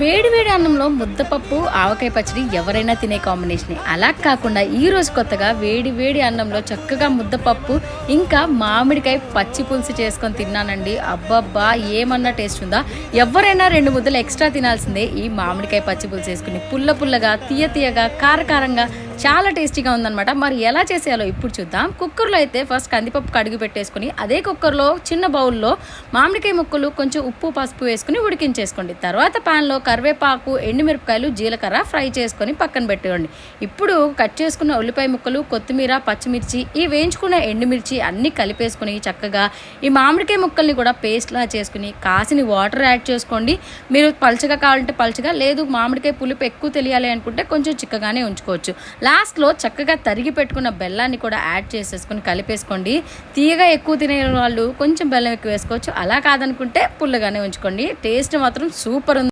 వేడి వేడి అన్నంలో ముద్దపప్పు ఆవకాయ పచ్చడి ఎవరైనా తినే కాంబినేషన్. అలా కాకుండా ఈ రోజు కొత్తగా వేడి వేడి అన్నంలో చక్కగా ముద్దపప్పు ఇంకా మామిడికాయ పచ్చి పులుసు చేసుకొని తిన్నానండి. అబ్బబ్బా ఏమన్నా టేస్ట్ ఉందా! ఎవరైనా 2 ముద్దలు ఎక్స్ట్రా తినాల్సిందే. ఈ మామిడికాయ పచ్చి పులుసు వేసుకుని పుల్ల పుల్లగా తీయగా కారకారంగా చాలా టేస్టీగా ఉందన్నమాట. మరి ఎలా చేసేయాలో ఇప్పుడు చూద్దాం. కుక్కర్లో అయితే ఫస్ట్ కందిపప్పు కడిగి పెట్టేసుకుని అదే కుక్కర్లో చిన్న బౌల్లో మామిడికాయ ముక్కలు కొంచెం ఉప్పు పసుపు వేసుకుని ఉడికించేసుకోండి. తర్వాత ప్యాన్లో కరివేపాకు ఎండుమిరపకాయలు జీలకర్ర ఫ్రై చేసుకొని పక్కన పెట్టుకోండి. ఇప్పుడు కట్ చేసుకున్న ఉల్లిపాయ ముక్కలు కొత్తిమీర పచ్చిమిర్చి ఈ వేయించుకున్న ఎండుమిర్చి అన్నీ కలిపేసుకుని చక్కగా ఈ మామిడికాయ ముక్కల్ని కూడా పేస్ట్లా చేసుకుని కాసిని వాటర్ యాడ్ చేసుకోండి. మీరు పలుచగా కావాలంటే పలుచగా, లేదు మామిడికాయ పులుపు ఎక్కువ తెలియాలి అనుకుంటే కొంచెం చిక్కగానే ఉంచుకోవచ్చు. లాస్ట్లో చక్కగా తరిగి పెట్టుకున్న బెల్లాన్ని కూడా యాడ్ చేసేసుకొని కలిపేసుకోండి. తీయగా ఎక్కువ తినే వాళ్ళు కొంచెం బెల్లం ఎక్కువ వేసుకోవచ్చు, అలా కాదనుకుంటే పుల్లగానే ఉంచుకోండి. టేస్ట్ మాత్రం సూపర్ ఉంది.